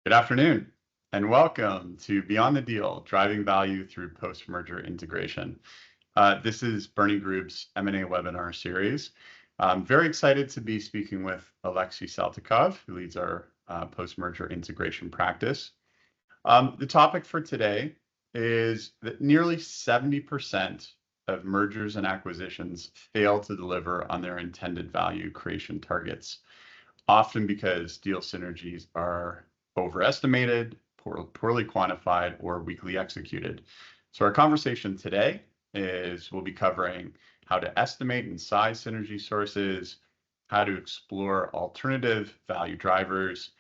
Good afternoon, and welcome to Beyond the Deal, Driving Value Through Post-Merger Integration. This is Bernie Group's M&A webinar series. I'm very excited to be speaking with Alexey Saltykov, who leads our post-merger integration practice. The topic for today is that nearly 70% of mergers and acquisitions fail to deliver on their intended value creation targets, often because deal synergies are overestimated, poorly quantified, or weakly executed. So our conversation today is we'll be covering how to estimate and size synergy sources, how to explore alternative value drivers,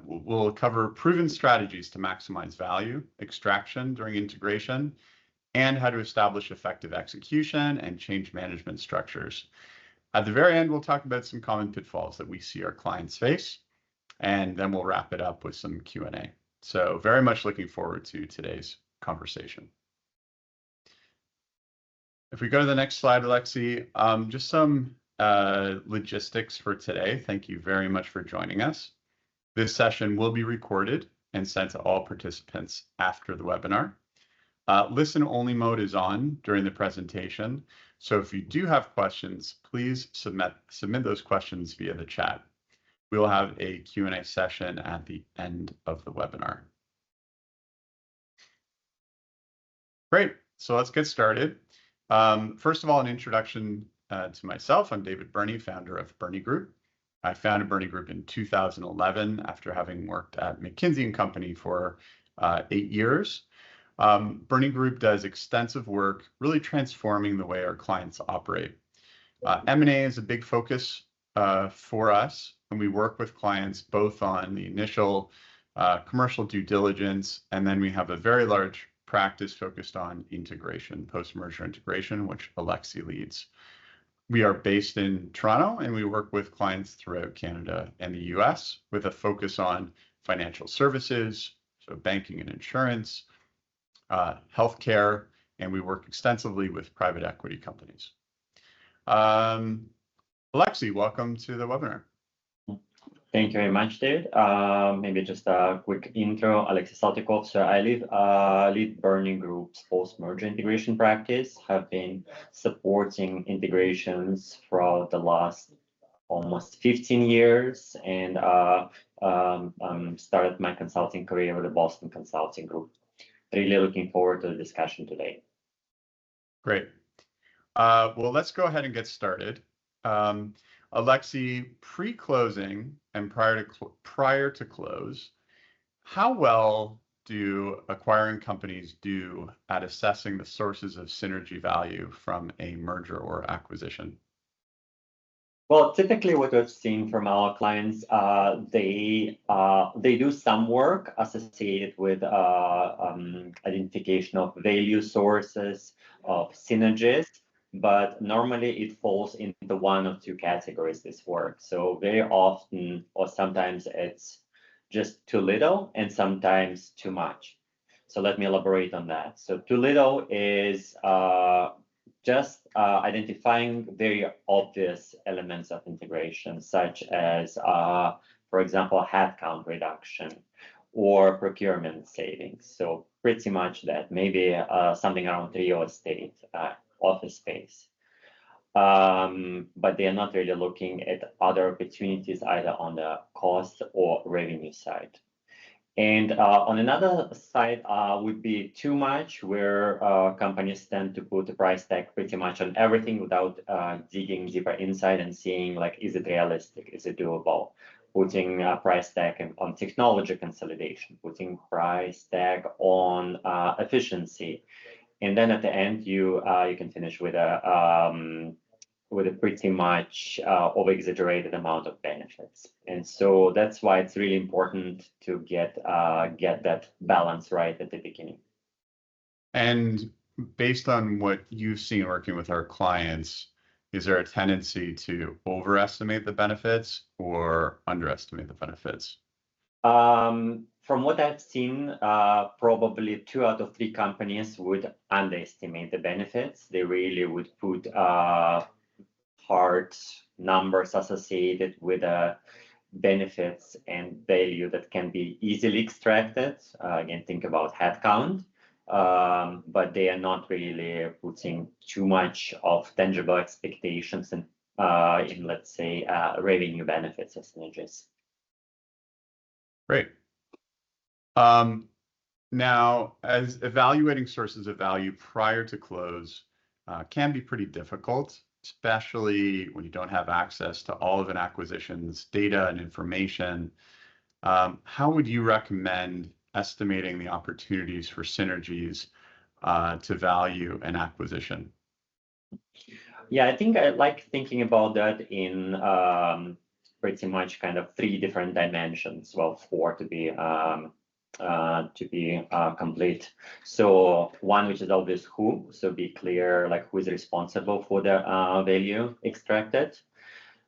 we'll cover proven strategies to maximize value extraction during integration, and how to establish effective execution and change management structures. At the very end, we'll talk about some common pitfalls that we see our clients face, and then we'll wrap it up with some Q&A. So very much looking forward to today's conversation. If we go to the next slide, Alexey, just some logistics for today. Thank you very much for joining us. This session will be recorded and sent to all participants after the webinar. Listen-only mode is on during the presentation. So if you do have questions, please submit those questions via the chat. We will have a Q&A session at the end of the webinar. Great, so let's get started. First of all, an introduction to myself. I'm David Bernie, founder of Bernie Group. I founded Bernie Group in 2011 after having worked at McKinsey & Company for 8 years. Bernie Group does extensive work really transforming the way our clients operate. M&A is a big focus for us, and we work with clients both on the initial commercial due diligence, and then we have a very large practice focused on integration, post-merger integration, which Alexey leads. We are based in Toronto, and we work with clients throughout Canada and the US with a focus on financial services, so banking and insurance, healthcare, and we work extensively with private equity companies. Alexey, welcome to the webinar. Thank you very much, David. Maybe just a quick intro. Alexey Saltykov. So I lead Bernie Group's post-merger integration practice. Have been supporting integrations throughout the last almost 15 years, and started my consulting career with the Boston Consulting Group. Really looking forward to the discussion today. Great. Well, let's go ahead and get started. Alexey, pre-closing and prior to close, how well do acquiring companies do at assessing the sources of synergy value from a merger or acquisition? Well, typically what we've seen from our clients, they do some work associated with identification of value sources, of synergies, but normally it falls into one of two categories, this work. So very often, or sometimes it's just too little and sometimes too much. So let me elaborate on that. So too little is just identifying very obvious elements of integration, such as, for example, headcount reduction or procurement savings. So pretty much that, maybe something around real estate, office space. But they are not really looking at other opportunities either on the cost or revenue side. And on another side would be too much, where companies tend to put a price tag pretty much on everything without digging deeper inside and seeing, like, is it realistic? Is it doable? Putting a price tag on technology consolidation, putting price tag on efficiency. And then at the end, you can finish with a pretty much over-exaggerated amount of benefits. And so that's why it's really important to get that balance right at the beginning. And based on what you've seen working with our clients, is there a tendency to overestimate the benefits or underestimate the benefits? From what I've seen, probably 2 out of 3 companies would underestimate the benefits. They really would put hard numbers associated with benefits and value that can be easily extracted. Again, think about headcount, but they are not really putting too much of tangible expectations in let's say, revenue benefits or synergies. Great. Now, as evaluating sources of value prior to close can be pretty difficult, especially when you don't have access to all of an acquisition's data and information. How would you recommend estimating the opportunities for synergies to value an acquisition? Yeah, I think I like thinking about that in pretty much kind of 3 different dimensions. Well, 4 to be complete. So one, which is always who. So be clear, like who is responsible for the value extracted.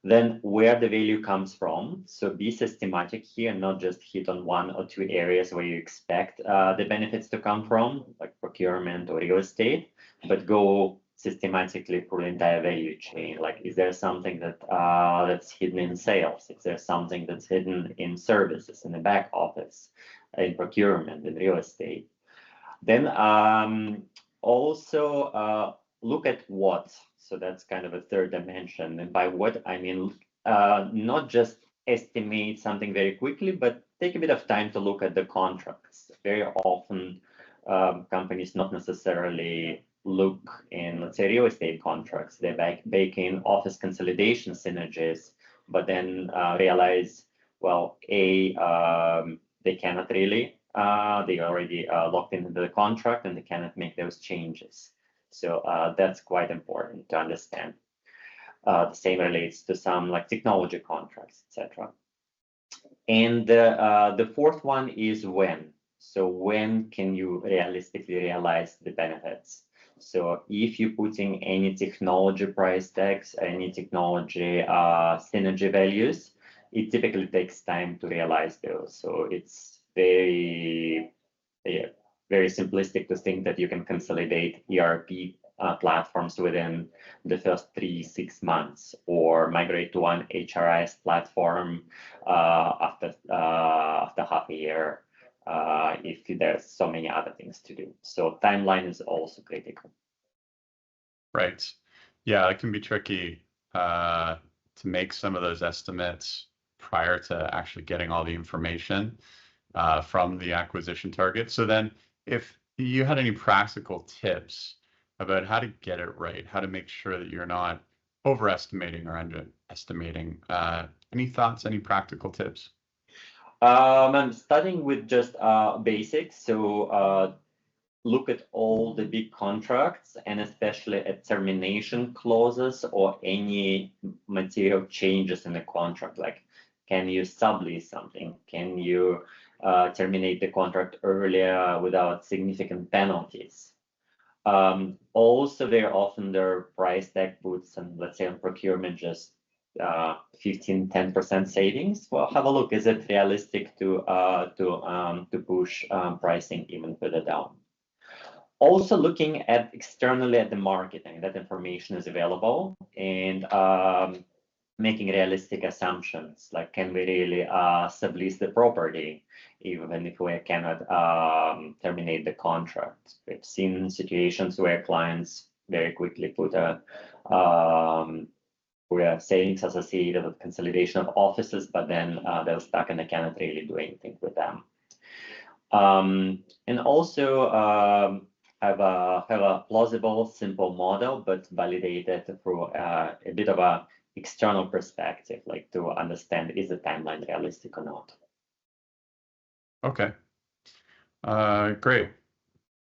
Then where the value comes from. So be systematic here, not just hit on 1 or 2 areas where you expect the benefits to come from, like procurement or real estate, but go systematically through the entire value chain. Like, is there something that that's hidden in sales? Is there something that's hidden in services, in the back office, in procurement, in real estate? Then also look at what. So that's kind of a 3rd dimension. And by what, I mean, not just estimate something very quickly, but take a bit of time to look at the contracts. Very often, companies not necessarily look in, let's say, real estate contracts. They bake in office consolidation synergies, but then realize, well, they cannot really. They already locked into the contract and they cannot make those changes. So that's quite important to understand. The same relates to some like technology contracts, etc. And the 4th one is when. So when can you realistically realize the benefits? So if you're putting any technology price tags, any technology synergy values, it typically takes time to realize those. So it's very simplistic to think that you can consolidate ERP platforms within the first 3-6 months, or migrate to one HRIS platform after half a year, if there's so many other things to do. So timeline is also critical. Right. Yeah, it can be tricky to make some of those estimates prior to actually getting all the information from the acquisition target. So then if you had any practical tips about how to get it right, how to make sure that you're not overestimating or underestimating, any thoughts, any practical tips? I'm starting with just basics. So look at all the big contracts, and especially at termination clauses or any material changes in the contract. Like, can you sublease something? Can you terminate the contract earlier without significant penalties? Also, very often their price tag puts, and let's say on procurement, just 15-10% savings. Well, have a look. Is it realistic to push pricing even further down? Also looking at externally at the market, and that information is available, and making realistic assumptions, like can we really sublease the property even if we cannot terminate the contract. We've seen situations where clients very quickly put savings associated with consolidation of offices, but then they're stuck and they cannot really do anything with them. And also have a plausible, simple model, but validated through a bit of a external perspective, like to understand, is the timeline realistic or not? Okay. Great.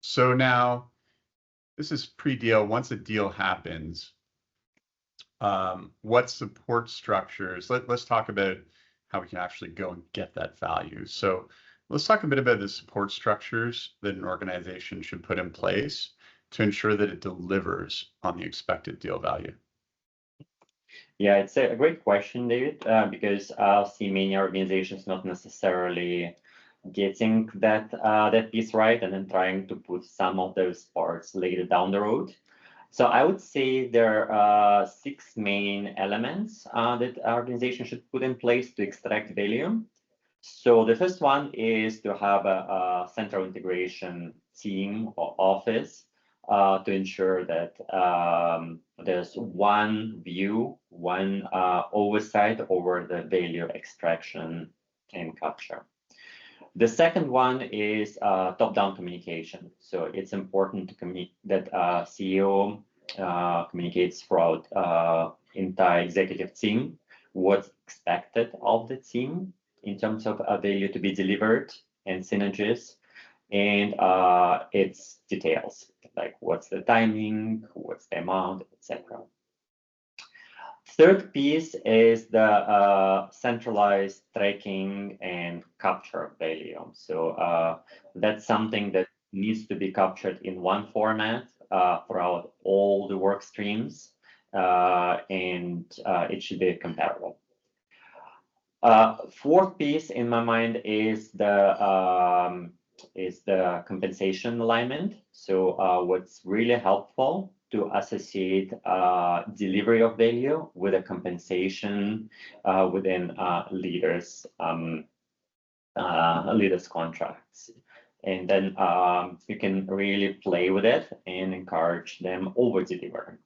So now this is pre-deal. Once a deal happens, what support structures, let's talk about how we can actually go and get that value. So let's talk a bit about the support structures that an organization should put in place to ensure that it delivers on the expected deal value. Yeah, it's a great question, David, because I'll see many organizations not necessarily getting that piece right, and then trying to put some of those parts later down the road. So I would say there are 6 main elements that our organization should put in place to extract value. So the first one is to have a central integration team or office to ensure that there's one view, one oversight over the value extraction and capture. The second one is top-down communication. So it's important to communicate that CEO communicates throughout entire executive team what's expected of the team in terms of value to be delivered and synergies, and its details, like what's the timing, what's the amount, etc. Third piece is the centralized tracking and capture of value. So that's something that needs to be captured in one format throughout all the work streams, and it should be comparable. Fourth piece in my mind is the compensation alignment. So what's really helpful to associate delivery of value with a compensation within leaders contracts. And then you can really play with it and encourage them over deliver.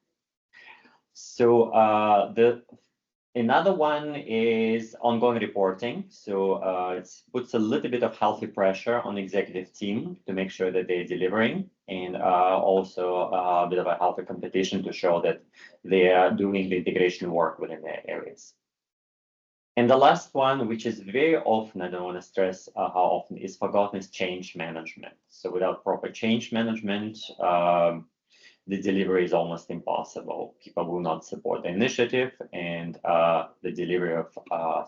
So another one is ongoing reporting. So it puts a little bit of healthy pressure on the executive team to make sure that they're delivering, and also a bit of a healthy competition to show that they are doing the integration work within their areas. And the last one, which is very often, I don't want to stress how often is forgotten, is change management. So without proper change management, the delivery is almost impossible. People will not support the initiative, and the delivery of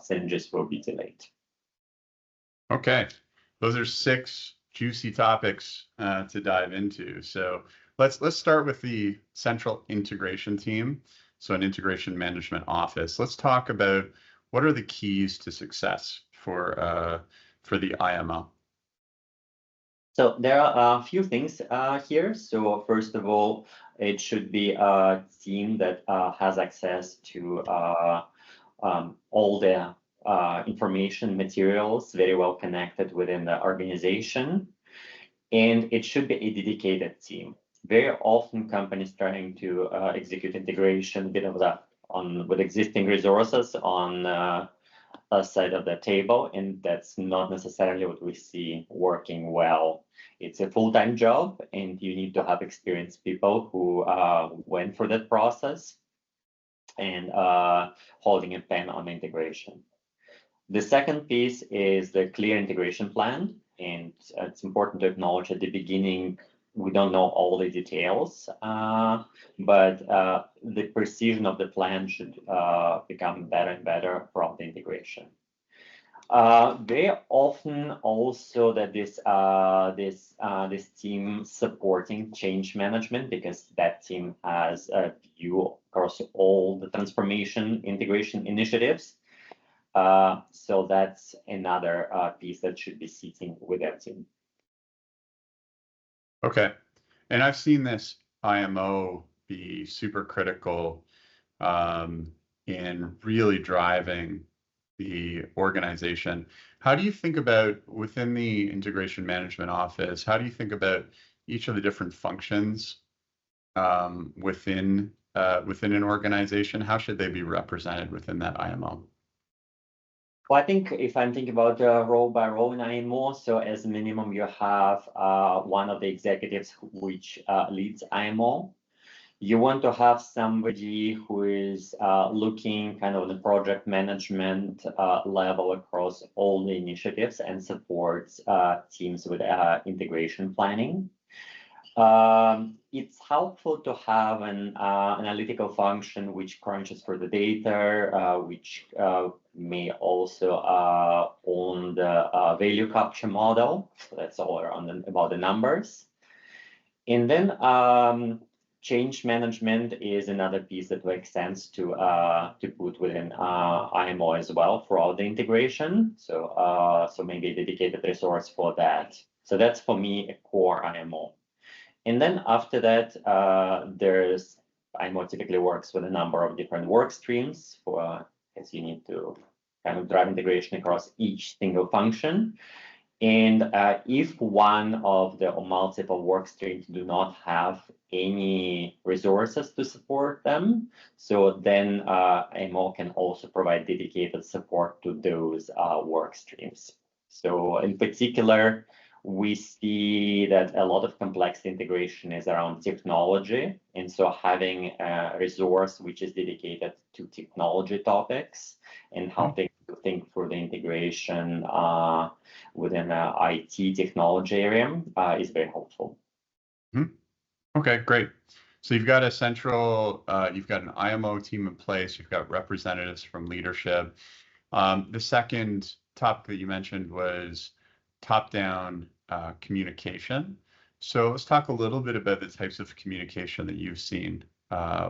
synergies will be delayed. Okay, those are 6 juicy topics to dive into. So let's start with the central integration team. So an integration management office. Let's talk about what are the keys to success for the IMO. So there are a few things here. So first of all, it should be a team that has access to all the information materials, very well connected within the organization. And it should be a dedicated team. Very often companies trying to execute integration bit of that with existing resources on a side of the table, and that's not necessarily what we see working well. It's a full-time job, and you need to have experienced people who went through that process and holding a pen on integration. The second piece is the clear integration plan, and it's important to acknowledge at the beginning we don't know all the details, but the precision of the plan should become better and better from the integration. Very often also that this team supporting change management, because that team has a view across all the transformation integration initiatives. So that's another piece that should be sitting with that team. Okay, and I've seen this IMO be super critical in really driving the organization. How do you think about within the integration management office? How do you think about each of the different functions within an organization? How should they be represented within that IMO? Well, I think if I'm thinking about role by role in IMO, so as a minimum, you have one of the executives which leads IMO. You want to have somebody who is looking kind of on the project management level across all the initiatives and supports teams with integration planning. It's helpful to have an analytical function which crunches for the data, which may also own the value capture model. So that's all about the numbers. And then change management is another piece that makes sense to put within IMO as well for all the integration. So maybe a dedicated resource for that. So that's for me a core IMO. And then after that, IMO typically works with a number of different work streams as you need to kind of drive integration across each single function. And if one of the multiple work streams do not have any resources to support them, so then IMO can also provide dedicated support to those work streams. So in particular, we see that a lot of complex integration is around technology. And so having a resource which is dedicated to technology topics and helping to think through the integration within the IT technology area is very helpful. Okay, great. So you've got you've got an IMO team in place, you've got representatives from leadership. The second topic that you mentioned was top-down communication. So let's talk a little bit about the types of communication that you've seen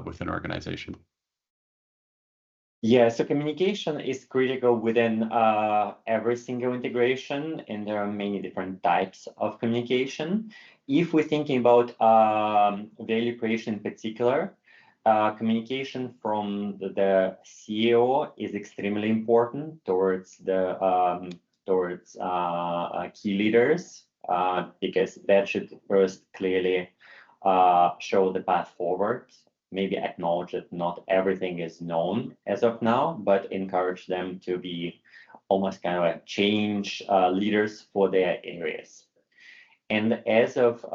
with an organization. Yeah, so communication is critical within every single integration, and there are many different types of communication. If we're thinking about value creation in particular, communication from the CEO is extremely important towards key leaders, because that should first clearly show the path forward. Maybe acknowledge that not everything is known as of now, but encourage them to be almost kind of like change leaders for their areas. And as of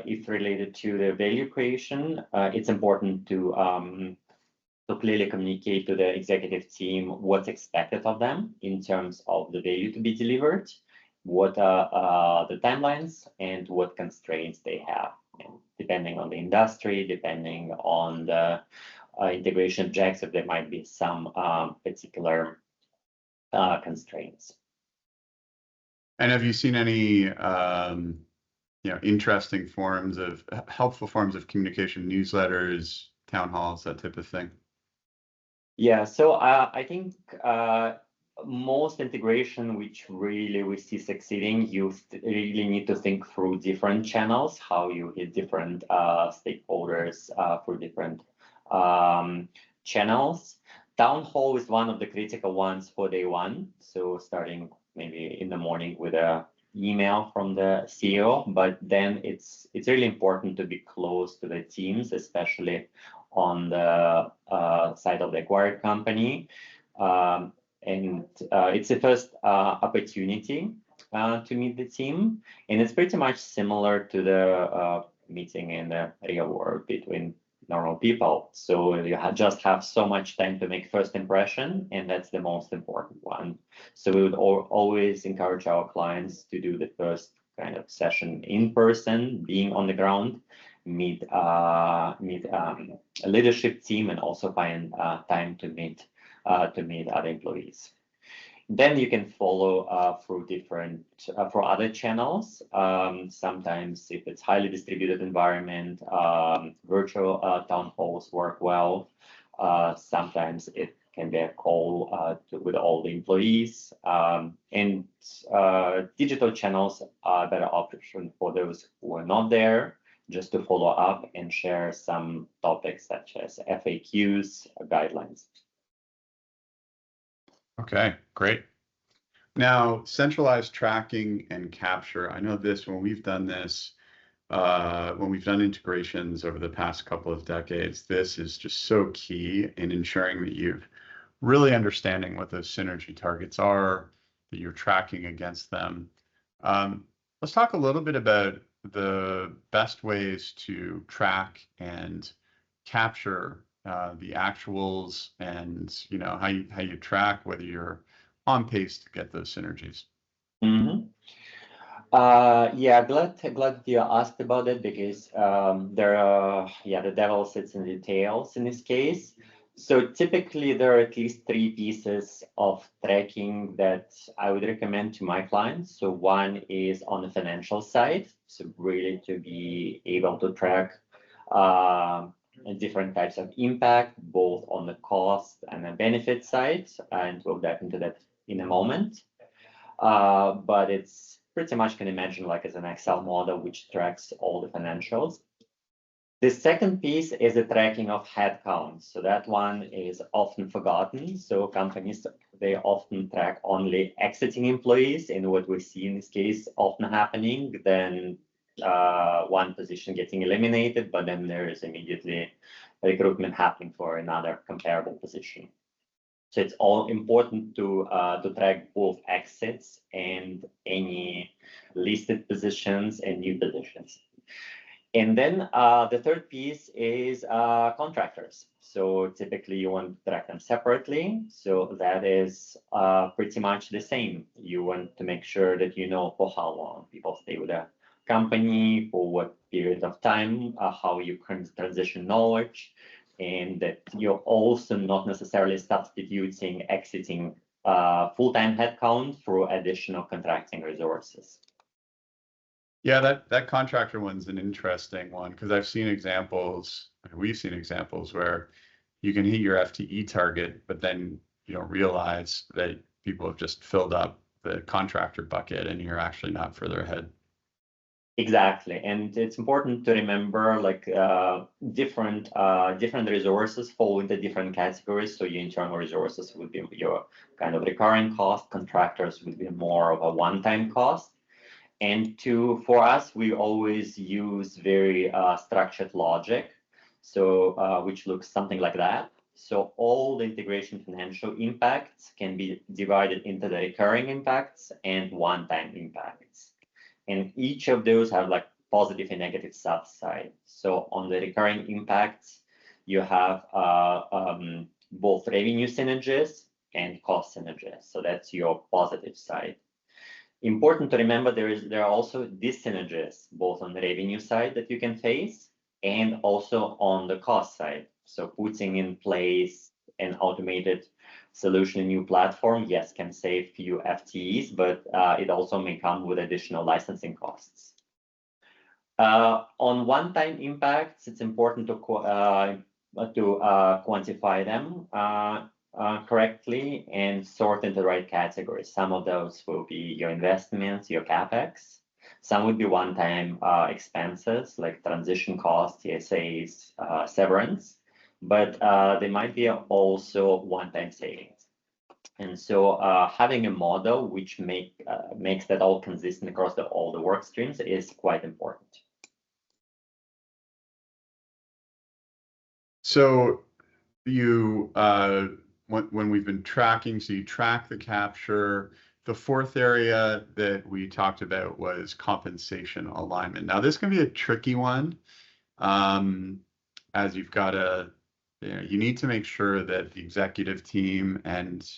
if related to the value creation, it's important to clearly communicate to the executive team what's expected of them in terms of the value to be delivered, what are the timelines, and what constraints they have. And depending on the industry, depending on the integration objective, there might be some particular constraints. And have you seen any interesting helpful forms of communication, newsletters, town halls, that type of thing? Yeah, so I think most integration which really we see succeeding, you really need to think through different channels, how you hit different stakeholders for different channels. Town hall is one of the critical ones for day one. So starting maybe in the morning with a email from the CEO, but then it's really important to be close to the teams, especially on the side of the acquired company. And it's the first opportunity to meet the team. And it's pretty much similar to the meeting in the real world between normal people. So you just have so much time to make first impression, and that's the most important one. So we would always encourage our clients to do the first kind of session in person, being on the ground, meet a leadership team, and also find time to meet other employees. Then you can follow through different for other channels. Sometimes if it's highly distributed environment, virtual town halls work well. Sometimes it can be a call with all the employees, and digital channels are a better option for those who are not there, just to follow up and share some topics such as FAQs, guidelines. Okay, great. Now, centralized tracking and capture. I know when we've done integrations over the past couple of decades, this is just so key in ensuring that you're really understanding what those synergy targets are, that you're tracking against them. Let's talk a little bit about the best ways to track and capture the actuals, and how you track whether you're on pace to get those synergies. Mm-hmm. Yeah, glad you asked about it, because the devil sits in the details in this case. So typically there are at least 3 pieces of tracking that I would recommend to my clients. So one is on the financial side, so really to be able to track different types of impact, both on the cost and the benefit side, and we'll dive into that in a moment. But it's pretty much can imagine like as an Excel model which tracks all the financials. The second piece is the tracking of headcount. So that one is often forgotten. So companies, they often track only exiting employees, and what we see in this case often happening, then one position getting eliminated, but then there is immediately recruitment happening for another comparable position. So it's all important to track both exits and any listed positions and new positions. And then the third piece is contractors. So typically you want to track them separately. So that is pretty much the same. You want to make sure that you know for how long people stay with a company, for what period of time, how you can transition knowledge, and that you're also not necessarily substituting exiting full-time headcount through additional contracting resources. Yeah, that contractor one's an interesting one because we've seen examples where you can hit your FTE target, but then you don't realize that people have just filled up the contractor bucket and you're actually not further ahead. Exactly, and it's important to remember like different resources fall into different categories. So your internal resources would be your kind of recurring cost, contractors would be more of a one-time cost. And for us, we always use very structured logic, so which looks something like that. So all the integration financial impacts can be divided into the recurring impacts and one-time impacts. And each of those have like positive and negative subside. So on the recurring impacts, you have both revenue synergies and cost synergies. So that's your positive side. Important to remember there are also dis-synergies, both on the revenue side that you can face and also on the cost side. So putting in place an automated solution, a new platform, yes, can save few FTEs, but it also may come with additional licensing costs. On one-time impacts, it's important to quantify them correctly and sort into the right categories. Some of those will be your investments, your CapEx. Some would be one-time expenses like transition costs, TSAs, severance, but they might be also one-time savings. And so having a model which makes that all consistent across all the work streams is quite important. So you, when we've been tracking, so you track the capture. The fourth area that we talked about was compensation alignment. Now, this can be a tricky one, as you've got you need to make sure that the executive team and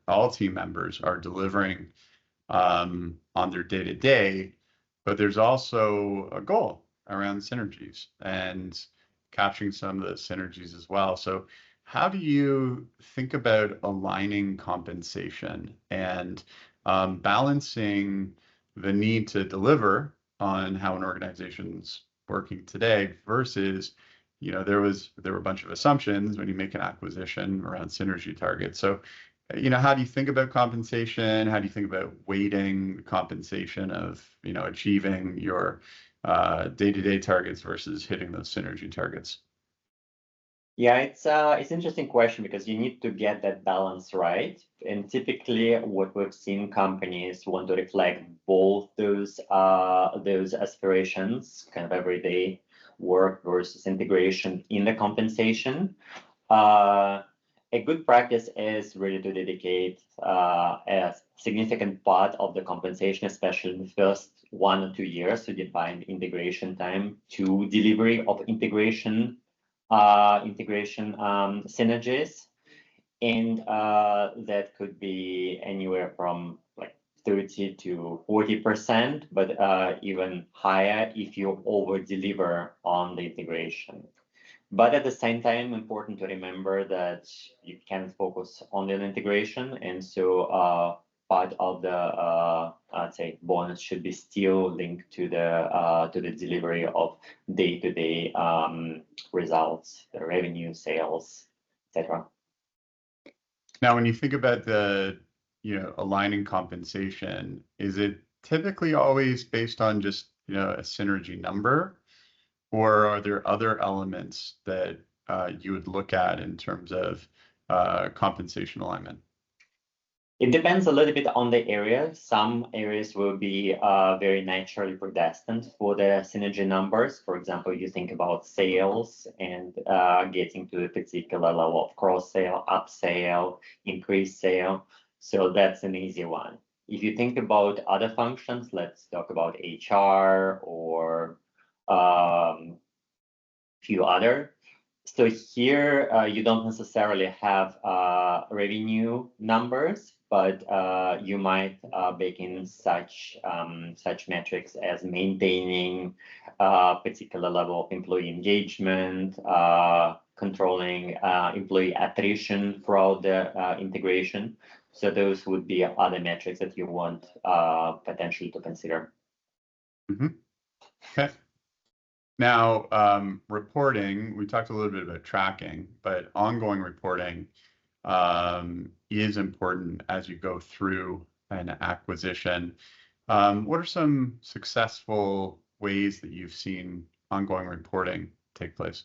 all team members are delivering on their day-to-day, but there's also a goal around synergies and capturing some of the synergies as well. So how do you think about aligning compensation and balancing the need to deliver on how an organization's working today versus, there were a bunch of assumptions when you make an acquisition around synergy targets. So, how do you think about compensation? How do you think about weighting compensation of, achieving your day-to-day targets versus hitting those synergy targets? Yeah, it's an interesting question because you need to get that balance right. And typically, what we've seen companies want to reflect both those aspirations, kind of everyday work versus integration in the compensation. A good practice is really to dedicate a significant part of the compensation, especially in the first 1 or 2 years, to define integration time to delivery of integration synergies, and that could be anywhere from like 30 to 40%, but even higher if you over deliver on the integration. But at the same time, important to remember that you can focus on the integration, and so part of the I'd say bonus should be still linked to the delivery of day-to-day results, the revenue, sales, etc. Now, when you think about the, aligning compensation, is it typically always based on just, a synergy number, or are there other elements that you would look at in terms of compensation alignment? It depends a little bit on the area. Some areas will be very naturally predestined for the synergy numbers. For example, you think about sales and getting to a particular level of cross sale, upsale, increased sale. So that's an easy one. If you think about other functions, let's talk about HR or few other. So here you don't necessarily have revenue numbers, but you might bake in such metrics as maintaining a particular level of employee engagement, controlling employee attrition throughout the integration. So those would be other metrics that you want potentially to consider. Mm-hmm. Okay. Now, reporting, we talked a little bit about tracking, but ongoing reporting is important as you go through an acquisition. What are some successful ways that you've seen ongoing reporting take place?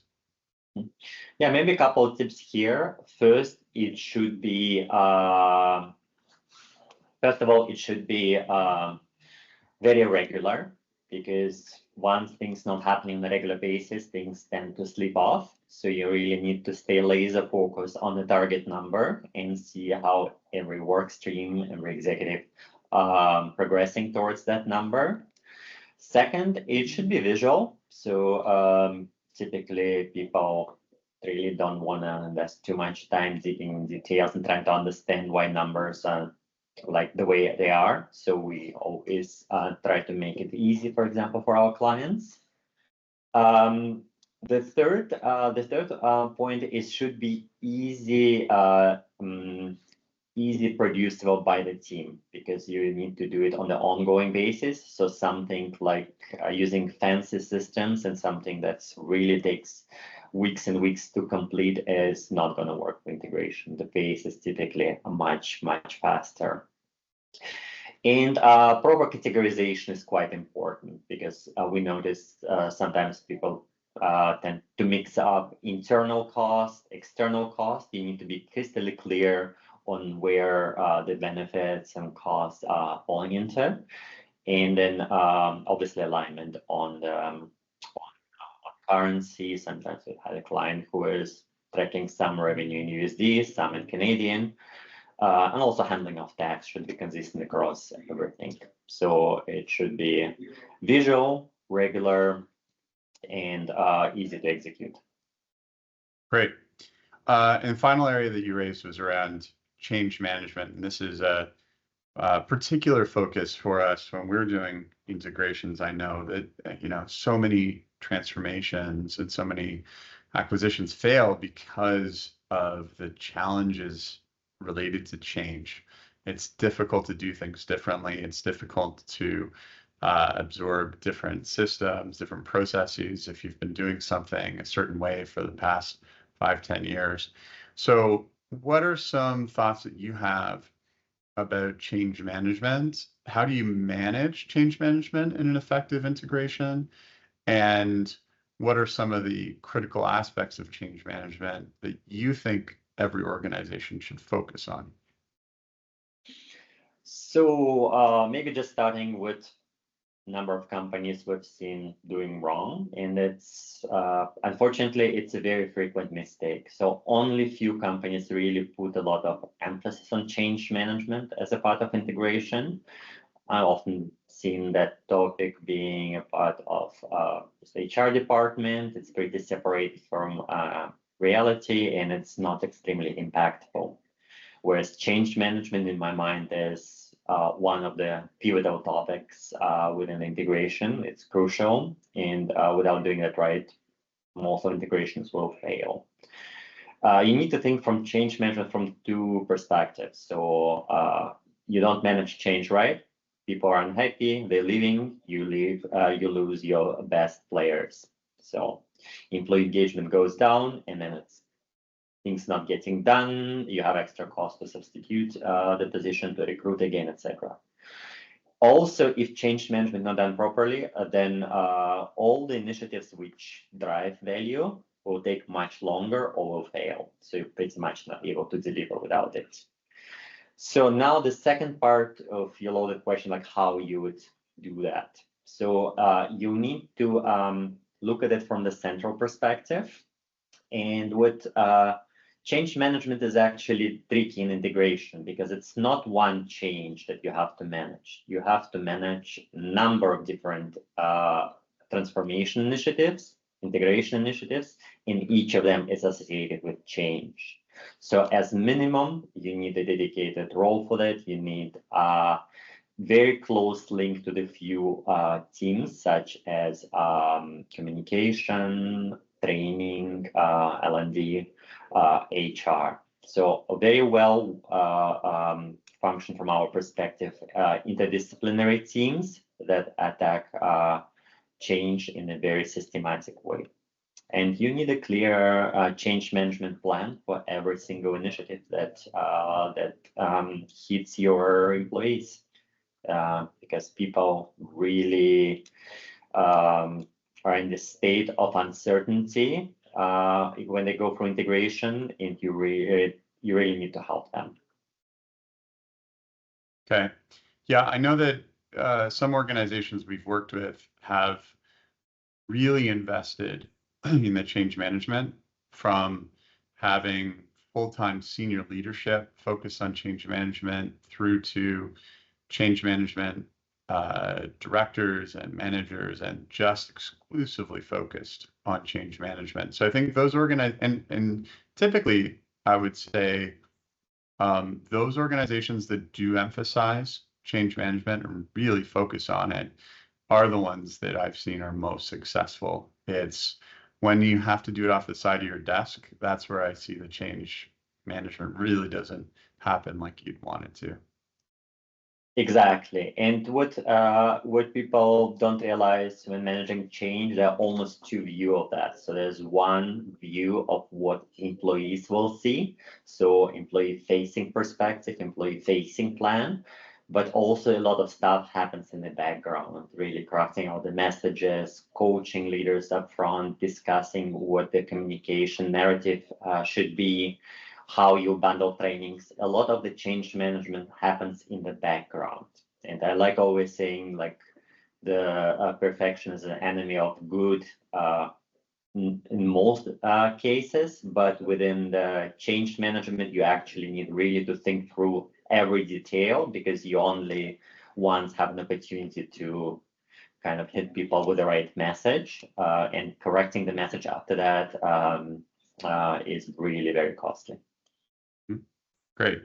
Yeah, maybe a couple of tips here. First, it should be, first of all, it should be very regular, because once things not happening on a regular basis, things tend to slip off. So you really need to stay laser focused on the target number and see how every work stream, every executive progressing towards that number. Second, it should be visual. So typically people really don't want to invest too much time digging in details and trying to understand why numbers are like the way they are. So we always try to make it easy, for example, for our clients. The third point is should be easy producible by the team, because you need to do it on the ongoing basis. So something like using fancy systems and something that's really takes weeks and weeks to complete is not going to work for integration. The pace is typically much faster. And proper categorization is quite important, because we notice sometimes people tend to mix up internal cost, external cost. You need to be crystal clear on where the benefits and costs are falling into. And then obviously alignment on the currency. Sometimes we had a client who is tracking some revenue in USD, some in Canadian. And also handling of tax should be consistent across everything. So it should be visual, regular, and easy to execute. Great. And final area that you raised was around change management. And this is a particular focus for us when we're doing integrations. I know that, so many transformations and so many acquisitions fail because of the challenges related to change. It's difficult to do things differently. It's difficult to absorb different systems, different processes if you've been doing something a certain way for the past 5-10 years. So what are some thoughts that you have about change management? How do you manage change management in an effective integration? And what are some of the critical aspects of change management that you think every organization should focus on? So maybe just starting with number of companies we've seen doing wrong, and it's unfortunately it's a very frequent mistake. So only few companies really put a lot of emphasis on change management as a part of integration. I often seen that topic being a part of the HR department. It's pretty separate from reality, and it's not extremely impactful. Whereas change management, in my mind, is one of the pivotal topics within integration. It's crucial, and without doing that right, most of integrations will fail. You need to think from change management from two perspectives. So you don't manage change right, people are unhappy, they're leaving, you leave, you lose your best players. So employee engagement goes down, and then it's things not getting done, you have extra cost to substitute the position, to recruit again, etc. Also, if change management not done properly, then all the initiatives which drive value will take much longer or will fail. So you're pretty much not able to deliver without it. So now the second part of your loaded question, like how you would do that. So you need to look at it from the central perspective. And what change management is actually tricky in integration because it's not one change that you have to manage. You have to manage a number of different transformation initiatives, integration initiatives, and each of them is associated with change. So as minimum, you need a dedicated role for that. You need a very close link to the few teams, such as communication, training, L&D, HR. So a very well function from our perspective, interdisciplinary teams that attack change in a very systematic way. And you need a clear change management plan for every single initiative that hits your employees, because people really are in the state of uncertainty when they go through integration, and you really need to help them. Okay. Yeah, I know that some organizations we've worked with have really invested in the change management, from having full-time senior leadership focused on change management through to change management directors and managers, and just exclusively focused on change management. So I think those and typically I would say those organizations that do emphasize change management and really focus on it are the ones that I've seen are most successful. It's when you have to do it off the side of your desk, that's where I see the change management really doesn't happen like you'd want it to. Exactly. And what people don't realize when managing change, there are almost two views of that. So there's one view of what employees will see. So employee-facing perspective, employee-facing plan, but also a lot of stuff happens in the background, really crafting out the messages, coaching leaders up front, discussing what the communication narrative should be, how you bundle trainings. A lot of the change management happens in the background. And I like always saying, like, the perfection is an enemy of good in most cases, but within the change management, you actually need really to think through every detail, because you only once have an opportunity to kind of hit people with the right message, and correcting the message after that is really very costly. Great.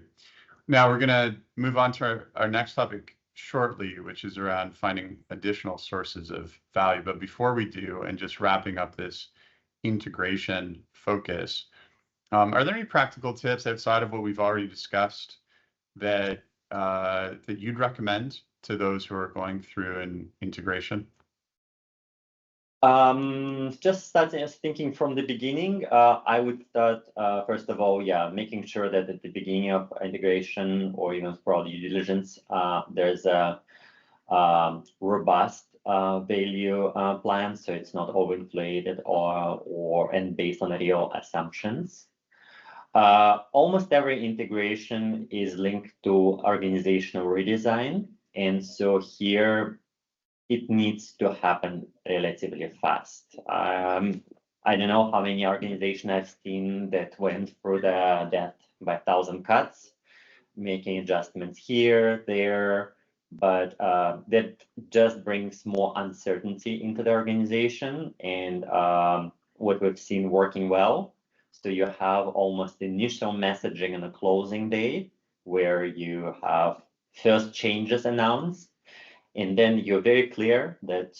Now we're going to move on to our next topic shortly, which is around finding additional sources of value. But before we do, and just wrapping up this integration focus, are there any practical tips outside of what we've already discussed that that you'd recommend to those who are going through an integration? Just starting thinking from the beginning, I would start first of all, making sure that at the beginning of integration or even for due diligence, there's a robust value plan, so it's not overinflated and based on real assumptions. Almost every integration is linked to organizational redesign, and so here it needs to happen relatively fast. I don't know how many organizations I've seen that went through the death by 1,000 cuts, making adjustments here, there, but that just brings more uncertainty into the organization, and what we've seen working well. So you have almost initial messaging and a closing date where you have first changes announced, and then you're very clear that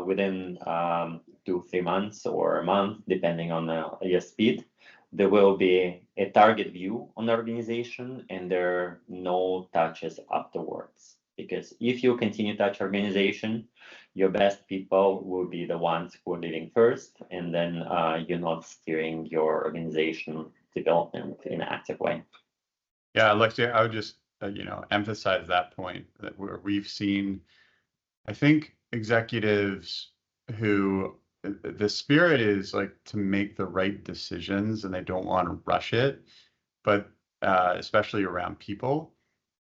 within 2-3 months or a month, depending on your speed, there will be a target view on the organization, and there are no touches afterwards. Because if you continue to touch organization, your best people will be the ones who are leading first, and then you're not steering your organization development in an active way. Yeah, Alexia, I would just emphasize that point that we've seen, I think, executives who the spirit is like to make the right decisions and they don't want to rush it, but especially around people.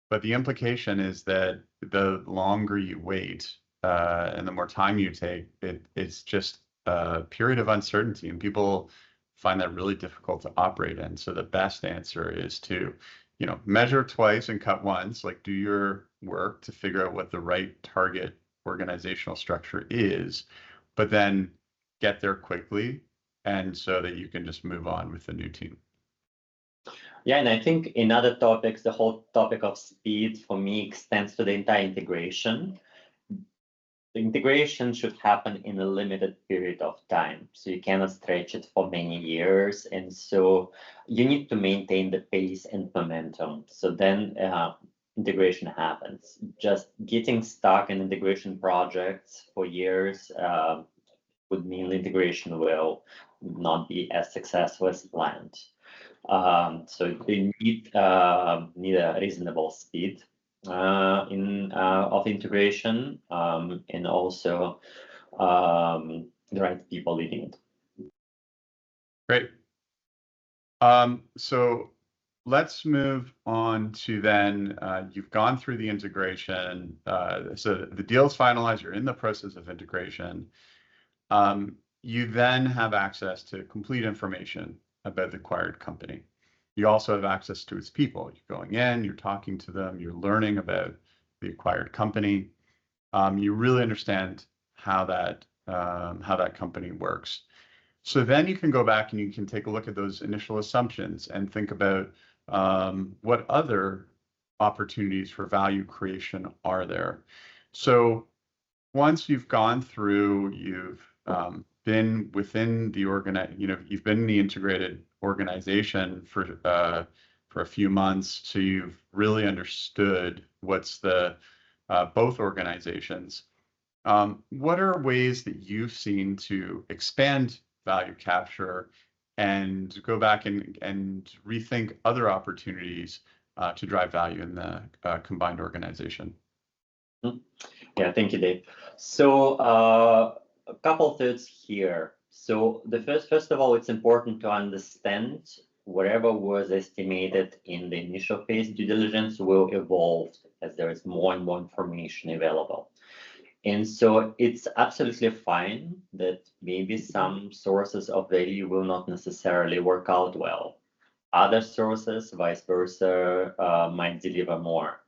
But the implication is that the longer you wait and the more time you take, it's just a period of uncertainty, and people find that really difficult to operate in. So the best answer is to, measure twice and cut once, like do your work to figure out what the right target organizational structure is, but then get there quickly, and so that you can just move on with the new team. Yeah, and I think in other topics, the whole topic of speed for me extends to the entire integration. The integration should happen in a limited period of time, so you cannot stretch it for many years, and so you need to maintain the pace and momentum. So then integration happens. Just getting stuck in integration projects for years would mean the integration will not be as successful as planned. So they need a reasonable speed of integration, and also the right people leading it. Great. So let's move on to then, you've gone through the integration. So the deal's finalized, you're in the process of integration. You then have access to complete information about the acquired company. You also have access to its people. You're going in, you're talking to them, you're learning about the acquired company. You really understand how that company works. So then you can go back and you can take a look at those initial assumptions and think about what other opportunities for value creation are there. So once you've gone through, you've been within the you've been in the integrated organization for a few months, so you've really understood what's the both organizations. What are ways that you've seen to expand value capture and go back and rethink other opportunities to drive value in the combined organization? Yeah, thank you, Dave. So a couple thoughts here. So the first of all, it's important to understand whatever was estimated in the initial phase due diligence will evolve as there is more and more information available. And so it's absolutely fine that maybe some sources of value will not necessarily work out well. Other sources, vice versa, might deliver more.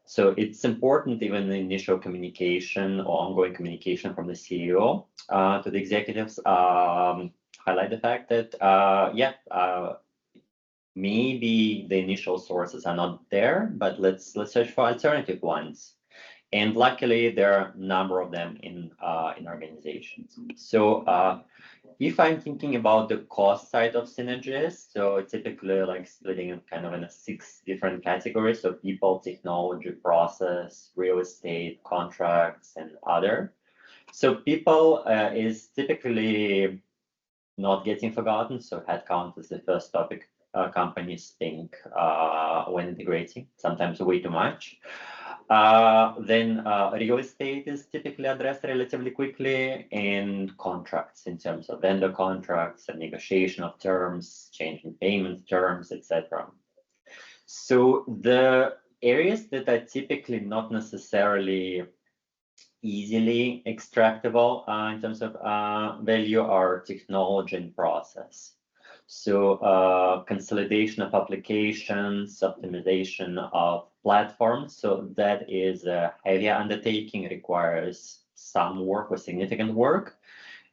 So it's important, even in the initial communication or ongoing communication from the CEO to the executives, highlight the fact that, maybe the initial sources are not there, but let's search for alternative ones. And luckily, there are a number of them in organizations. So if I'm thinking about the cost side of synergies, so typically like splitting it kind of in 6 different categories. So people, technology, process, real estate, contracts, and other. So people is typically not getting forgotten. So headcount is the first topic companies think when integrating, sometimes way too much. Then real estate is typically addressed relatively quickly, and contracts in terms of vendor contracts and negotiation of terms, change in payment terms, etc. So the areas that are typically not necessarily easily extractable in terms of value are technology and process. So consolidation of applications, optimization of platforms. So that is a heavier undertaking, requires some work or significant work.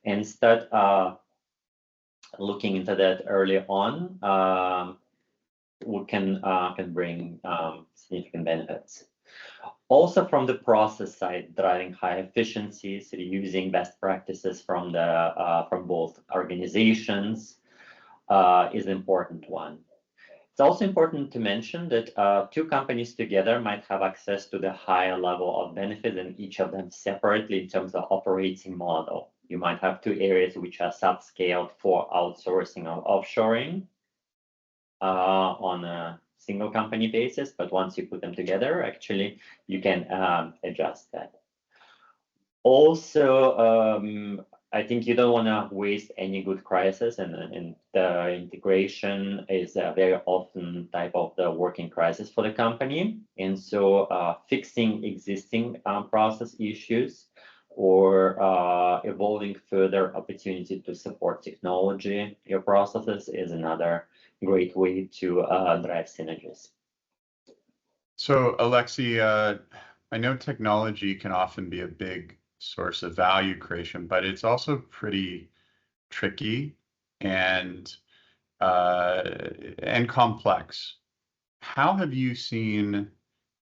And instead looking into that early on, we can bring significant benefits. Also from the process side, driving high efficiencies, reusing best practices from both organizations is an important one. It's also important to mention that 2 companies together might have access to the higher level of benefit than each of them separately in terms of operating model. You might have 2 areas which are subscaled for outsourcing or offshoring on a single company basis, but once you put them together, actually, you can adjust that. Also, I think you don't want to waste any good crisis, and the integration is a very often type of the working crisis for the company. And so fixing existing process issues or evolving further opportunity to support technology, your processes is another great way to drive synergies. So Alexi, I know technology can often be a big source of value creation, but it's also pretty tricky and complex. How have you seen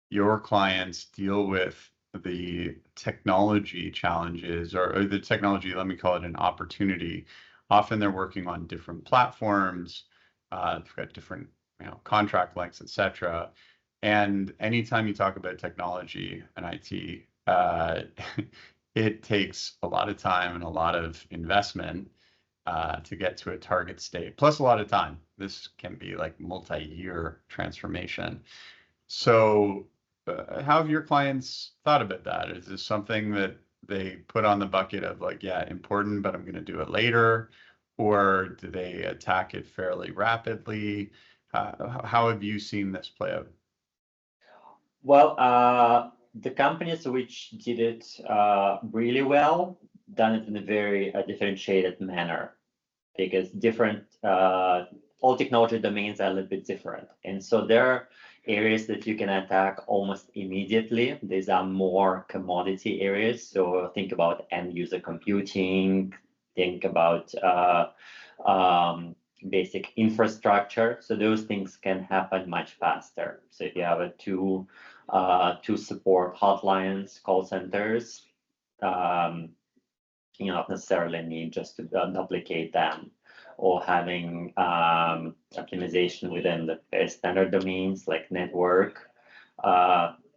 your clients deal with the technology challenges or the technology, let me call it an opportunity? Often they're working on different platforms, they've got different contract lengths, etc. And anytime you talk about technology and IT, it takes a lot of time and a lot of investment to get to a target state, plus a lot of time. This can be like multi-year transformation. So how have your clients thought about that? Is this something that they put on the bucket of like, yeah, important, but I'm going to do it later? Or do they attack it fairly rapidly? How have you seen this play out? Well, the companies which did it really well, done it in a very differentiated manner, because different, all technology domains are a little bit different. And so there are areas that you can attack almost immediately. These are more commodity areas. So think about end user computing, think about basic infrastructure. So those things can happen much faster. So if you have two support hotlines, call centers, you not necessarily need just to duplicate them, or having optimization within the standard domains like network.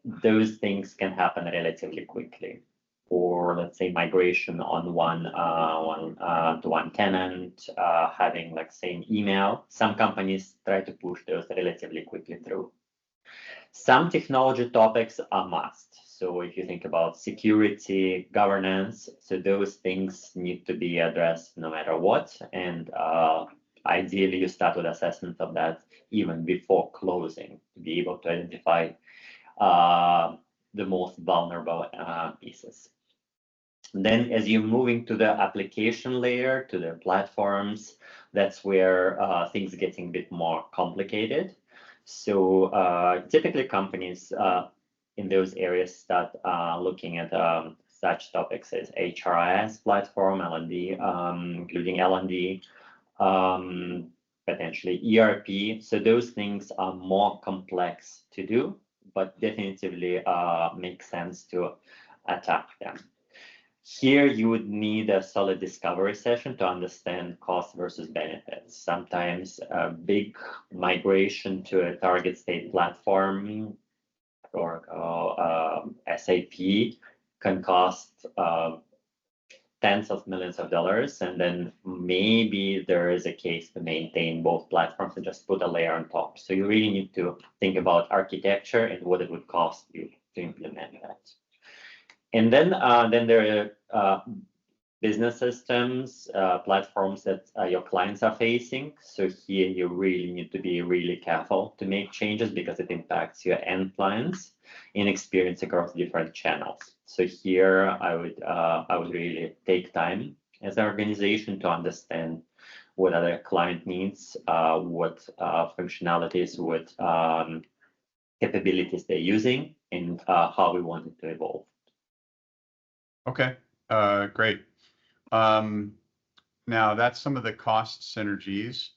Those things can happen relatively quickly. Or let's say migration on one tenant, having like same email. Some companies try to push those relatively quickly through. Some technology topics are must. So if you think about security, governance, so those things need to be addressed no matter what. And ideally, you start with assessment of that even before closing to be able to identify the most vulnerable pieces. Then as you're moving to the application layer, to the platforms, that's where things are getting a bit more complicated. So typically companies in those areas start looking at such topics as HRIS platform, L&D, including L&D, potentially ERP. So those things are more complex to do, but definitively make sense to attack them. Here, you would need a solid discovery session to understand cost versus benefits. Sometimes a big migration to a target state platform or SAP can cost tens of millions of dollars, and then maybe there is a case to maintain both platforms and just put a layer on top. So you really need to think about architecture and what it would cost you to implement that. And then there are business systems, platforms that your clients are facing. So here you really need to be really careful to make changes because it impacts your end clients in experience across different channels. So here I would really take time as an organization to understand what other client needs, what functionalities, what capabilities they're using, and how we want it to evolve. Okay, great. Now that's some of the cost synergies,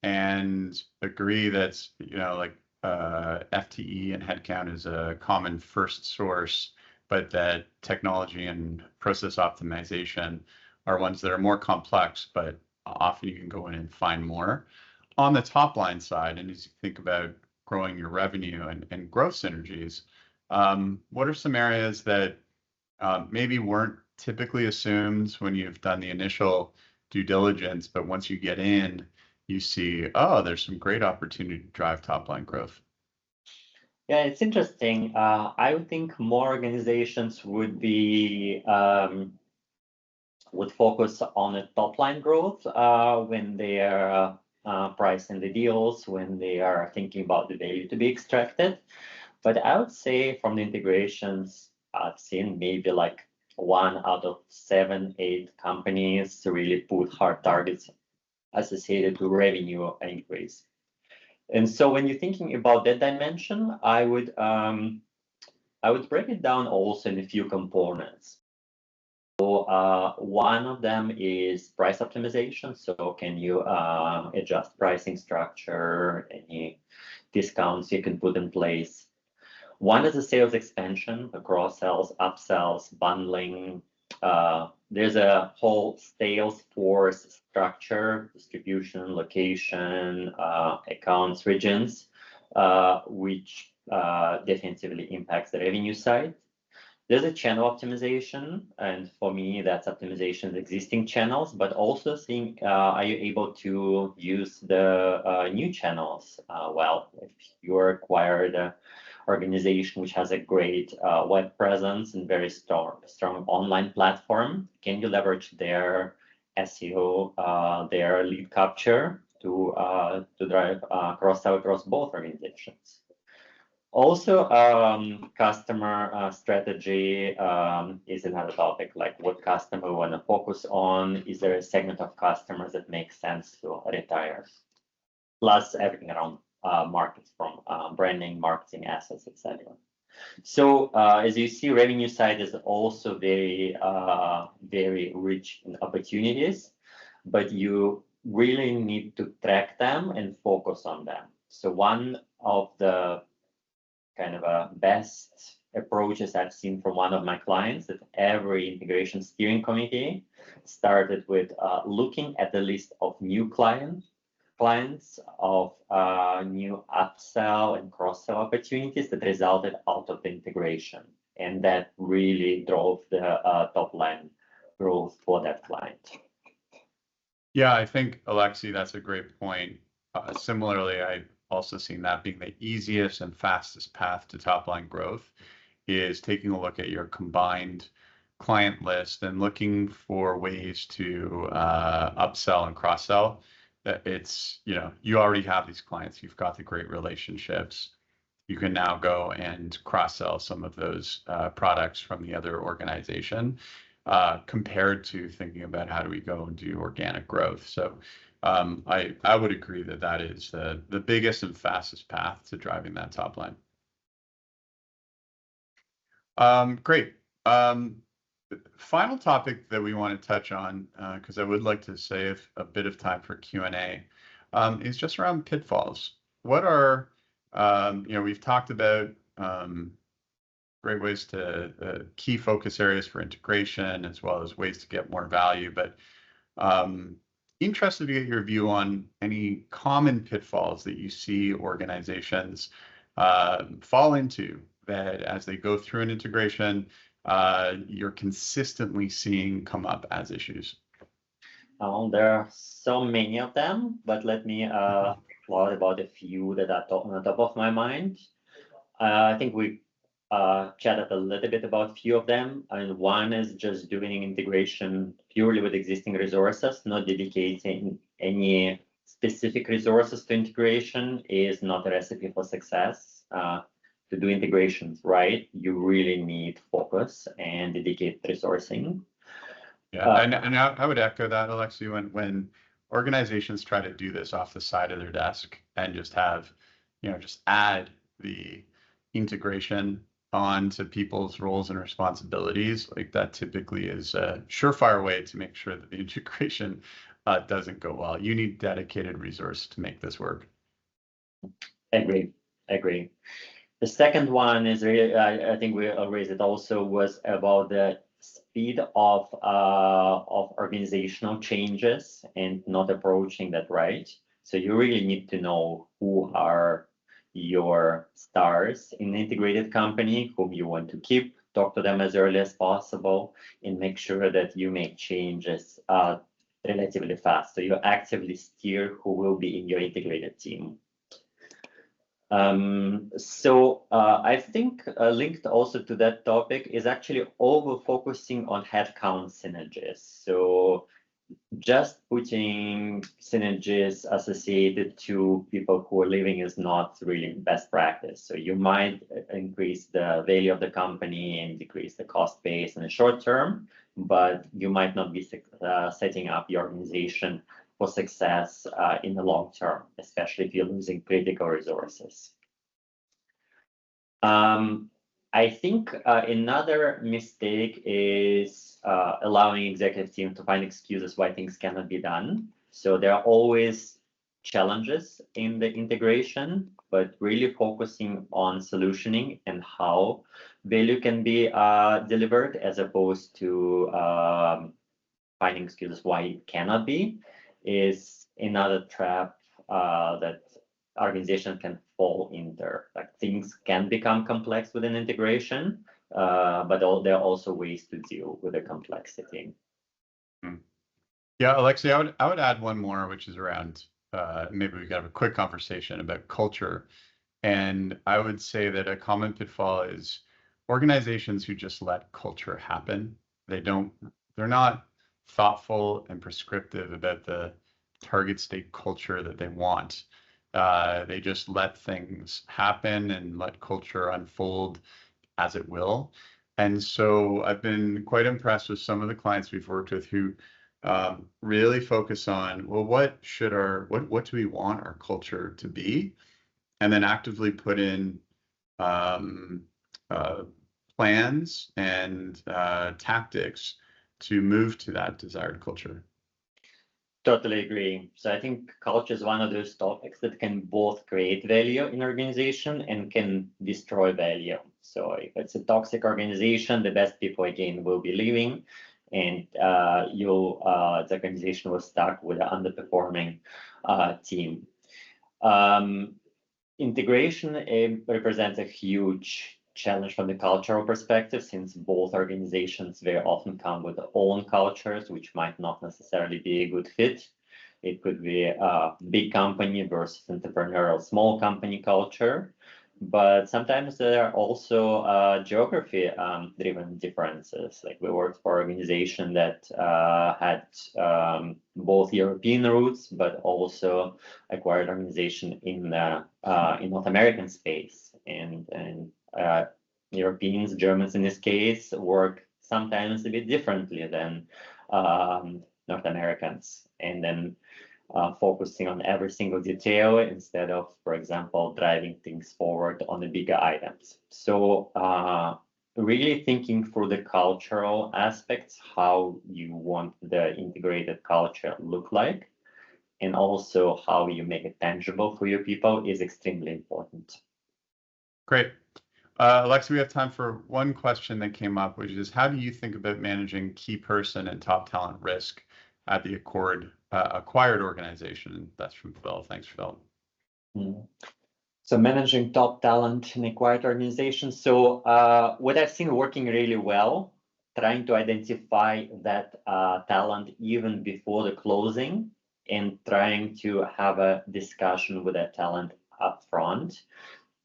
and agree that's, like FTE and headcount is a common first source, but that technology and process optimization are ones that are more complex, but often you can go in and find more. On the top line side, and as you think about growing your revenue and growth synergies, what are some areas that maybe weren't typically assumed when you've done the initial due diligence, but once you get in, you see, oh, there's some great opportunity to drive top line growth? Yeah, it's interesting. I would think more organizations would be would focus on a top line growth when they are pricing the deals, when they are thinking about the value to be extracted. But I would say from the integrations, I've seen maybe like 1 out of 7, 8 companies to really put hard targets associated to revenue increase. And so when you're thinking about that dimension, I would break it down also in a few components. So one of them is price optimization. So can you adjust pricing structure, any discounts you can put in place? One is the sales expansion, the cross sells, upsells, bundling. There's a whole sales force structure, distribution, location, accounts, regions, which definitively impacts the revenue side. There's a channel optimization, and for me, that's optimization of existing channels, but also seeing are you able to use the new channels well? If you're acquired an organization which has a great web presence and very strong online platform, can you leverage their SEO, their lead capture to drive cross-sell across both organizations? Also, customer strategy is another topic, like what customer we want to focus on. Is there a segment of customers that makes sense to retire? Plus everything around markets from branding, marketing assets, etc. So as you see, revenue side is also very, very rich in opportunities, but you really need to track them and focus on them. So one of the kind of best approaches I've seen from one of my clients, that every integration steering committee started with looking at the list of new clients of new upsell and cross-sell opportunities that resulted out of the integration. And that really drove the top line growth for that client. Yeah, I think, Alexei, that's a great point. Similarly, I also seen that being the easiest and fastest path to top line growth is taking a look at your combined client list and looking for ways to upsell and cross sell. That it's, you already have these clients, you've got the great relationships. You can now go and cross sell some of those products from the other organization compared to thinking about how do we go and do organic growth. So I would agree that that is the biggest and fastest path to driving that top line. Great. Final topic that we want to touch on, because I would like to save a bit of time for Q&A, is just around pitfalls. What are, we've talked about great ways to key focus areas for integration, as well as ways to get more value, but interested to get your view on any common pitfalls that you see organizations fall into, that as they go through an integration, you're consistently seeing come up as issues. There are so many of them, but let me thought about a few that are on the top of my mind. I think we chatted a little bit about a few of them, and one is just doing integration purely with existing resources, not dedicating any specific resources to integration is not a recipe for success. To do integrations right, you really need focus and dedicated resourcing. Yeah, and I would echo that, Alexei, when organizations try to do this off the side of their desk and just have, just add the integration onto people's roles and responsibilities, like that typically is a surefire way to make sure that the integration doesn't go well. You need dedicated resource to make this work. Agree. The second one is really, I think we raised it also, was about the speed of organizational changes and not approaching that right. So you really need to know who are your stars in an integrated company, whom you want to keep, talk to them as early as possible, and make sure that you make changes relatively fast. So you actively steer who will be in your integrated team. I think linked also to that topic is actually over focusing on headcount synergies. So just putting synergies associated to people who are leaving is not really best practice. So you might increase the value of the company and decrease the cost base in the short term, but you might not be setting up your organization for success in the long term, especially if you're losing critical resources. I think another mistake is allowing executive team to find excuses why things cannot be done. So there are always challenges in the integration, but really focusing on solutioning and how value can be delivered, as opposed to finding excuses why it cannot be, is another trap that organization can fall in there. Like, things can become complex with an integration, but there are also ways to deal with the complexity. Yeah, Alexei, I would add one more, which is around maybe we could have a quick conversation about culture. And I would say that a common pitfall is organizations who just let culture happen. They're not thoughtful and prescriptive about the target state culture that they want. They just let things happen and let culture unfold as it will. And so I've been quite impressed with some of the clients we've worked with who really focus on, well, what do we want our culture to be? And then actively put in plans and tactics to move to that desired culture. Totally agree. So I think culture is one of those topics that can both create value in organization and can destroy value. So if it's a toxic organization, the best people again will be leaving, and the organization will start with an underperforming team. Integration represents a huge challenge from the cultural perspective, since both organizations very often come with their own cultures, which might not necessarily be a good fit. It could be a big company versus entrepreneurial small company culture. But sometimes there are also geography-driven differences. Like, we worked for an organization that had both European roots, but also acquired organization in North American space, and Europeans, Germans in this case, work sometimes a bit differently than North Americans, and then focusing on every single detail instead of, for example, driving things forward on the bigger items. So really thinking through the cultural aspects, how you want the integrated culture look like, and also how you make it tangible for your people, is extremely important. Great. Alexei, we have time for one question that came up, which is, how do you think about managing key person and top talent risk at the acquired organization? That's from Phil. Thanks, Phil. So managing top talent in acquired organizations. So what I've seen working really well, trying to identify that talent even before the closing, and trying to have a discussion with that talent up front.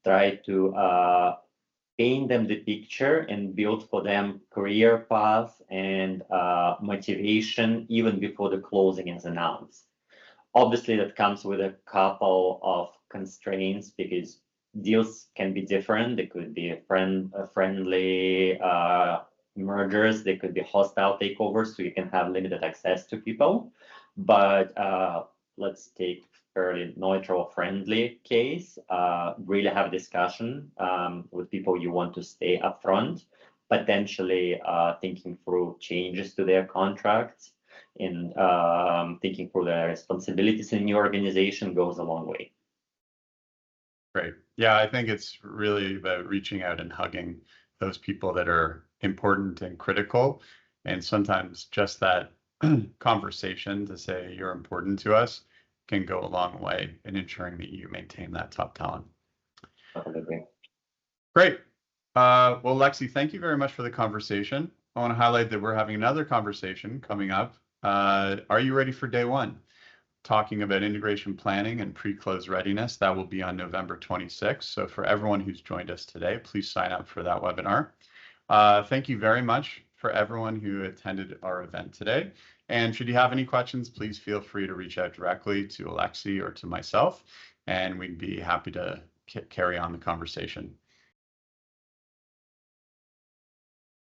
Try to paint them the picture and build for them career path and motivation even before the closing is announced. Obviously, that comes with a couple of constraints, because deals can be different. They could be friendly mergers. They could be hostile takeovers, so you can have limited access to people. But let's take fairly neutral, friendly case. Really have a discussion with people you want to stay upfront, potentially thinking through changes to their contracts, and thinking through their responsibilities in your organization goes a long way. Great. Yeah, I think it's really about reaching out and hugging those people that are important and critical. And sometimes just that conversation to say you're important to us can go a long way in ensuring that you maintain that top talent. Okay. Great. Well, Lexi, thank you very much for the conversation. I want to highlight that we're having another conversation coming up Are you ready for day one? Talking about integration planning and pre-close readiness. That will be on November 26th. So for everyone who's joined us today, please sign up for that webinar. Thank you very much for everyone who attended our event today. And should you have any questions, please feel free to reach out directly to Alexi or to myself, and we'd be happy to carry on the conversation.